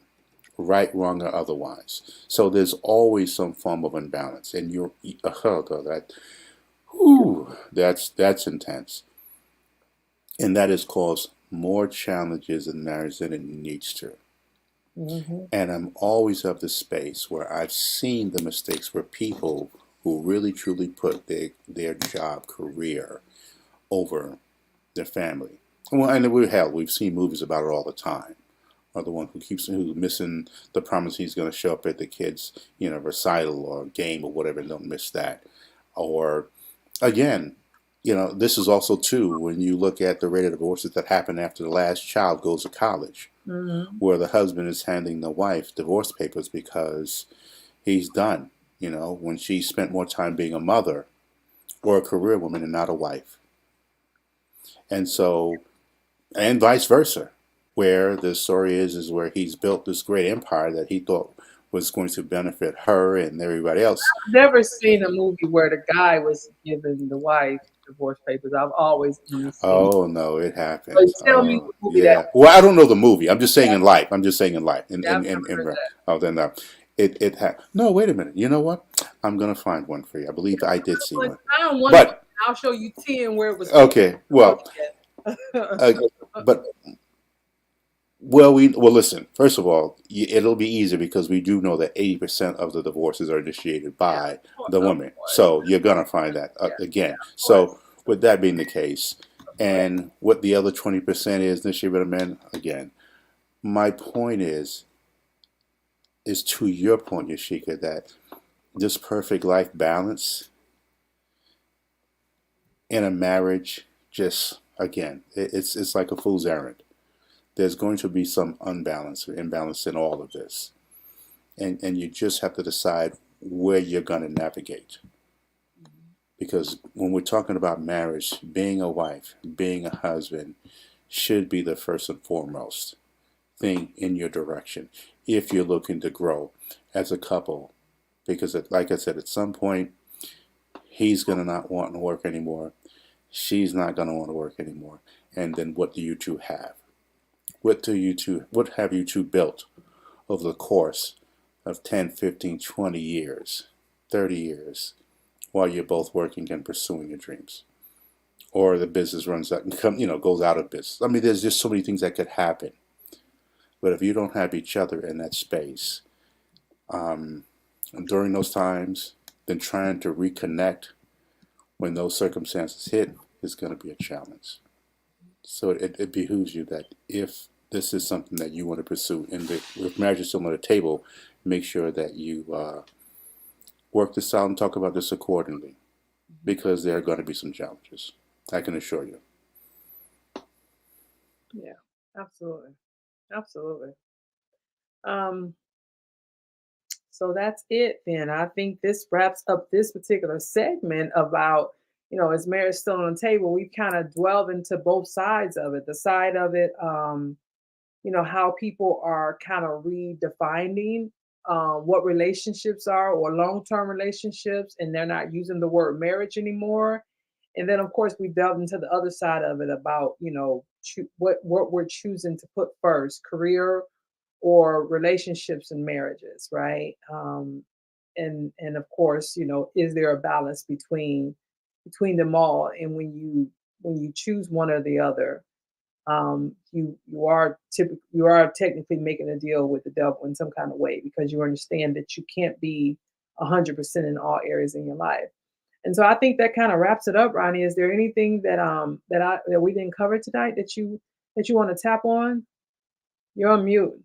right, wrong, or otherwise. So there's always some form of imbalance, and you're that. Whew, that's intense, and that has caused more challenges in marriage than it needs to. Mm-hmm. And I'm always of the space where I've seen the mistakes where people who really truly put their job career over their family. Well, and we've seen movies about it all the time. Or the one who's missing the promise he's going to show up at the kids' recital or game or whatever, and don't miss that. Or again, this is also too when you look at the rate of divorces that happen after the last child goes to college, Mm-hmm. where the husband is handing the wife divorce papers because he's done. When she spent more time being a mother or a career woman and not a wife, and so and vice versa, where the story is where he's built this great empire that he thought was going to benefit her and everybody else. Never seen a movie where the guy was giving the wife divorce papers. I've always only seen. Oh no, it But happens. tell me Oh the movie that yeah. Well, I don't know the movie. I'm just saying in life. I'm just saying in life. yeah, I've never heard Oh, then it had. No, wait a minute. You know what? I'm gonna find one for you. I believe I did see that. one. I don't want to. But I'll show you 10 where it was given. okay. Oh, Well, uh, but well listen. First of all, it'll be easier because we do know that 80% of the divorces are initiated yeah, by the of woman. course. So you're gonna find that Yeah, again. of course. So with that being the case, Of course. and what the other 20% is initiated by the men, again, my point is to your point, Yasheka, that this perfect life balance in a marriage, just again, it's like a fool's errand. There's going to be some unbalance or imbalance in all of this, and you just have to decide where you're going to navigate. Because when we're talking about marriage, being a wife, being a husband, should be the first and foremost thing in your direction if you're looking to grow as a couple. Because, like I said, at some point, he's going to not want to work anymore. She's not going to want to work anymore. And then what do you two have? What have you two built over the course of 10, 15, 20 years, 30 years, while you're both working and pursuing your dreams? Or the business runs out and goes out of business. I mean, there's just so many things that could happen. But if you don't have each other in that space, um, during those times, then trying to reconnect when those circumstances hit is going to be a challenge. So it behooves you that if this is something that you want to pursue, and if marriage is still on the table, make sure that you work this out and talk about this accordingly, because there are going to be some challenges. I can assure you. Yeah, absolutely. Absolutely. Um, so that's it then. I think this wraps up this particular segment about, is marriage still on the table? We've kind of dwelled into both sides of it. The side of it, how people are kind of redefining what relationships are or long-term relationships, and they're not using the word marriage anymore. And then, of course, we delved into the other side of it about, what we're choosing to put first, career or relationships and marriages, right? And of course, is there a balance between them all? And when you choose one or the other, you are technically making a deal with the devil in some kind of way, because you understand that you can't be 100% in all areas in your life. And so I think that kind of wraps it up, Ronnie. Is there anything that we didn't cover tonight that you want to tap on? You're on mute.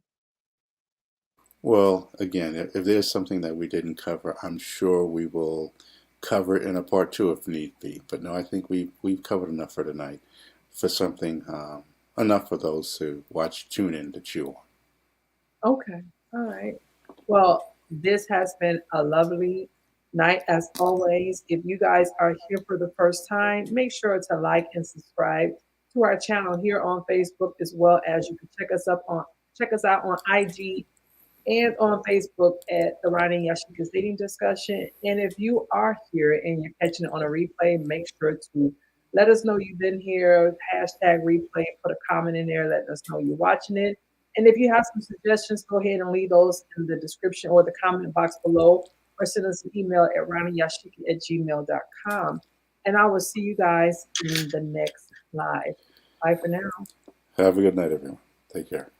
Well, again, if there's something that we didn't cover, I'm sure we will cover it in a part two if need be. But no, I think we've covered enough for tonight, for something enough for those who watch, tune in to chew on. Okay. All right. Well, this has been a lovely night as always. If you guys are here for the first time, make sure to like and subscribe to our channel here on Facebook, as well as you can check us out on IG and on Facebook at the Ronnie and Yasheka Dating Discussion. And if you are here and you're catching it on a replay, make sure to let us know you've been here, hashtag replay, put a comment in there, letting us know you're watching it. And if you have some suggestions, go ahead and leave those in the description or the comment box below, or send us an email at RonnieandYasheka@gmail.com. And I will see you guys in the next live. Bye for now. Have a good night, everyone. Take care.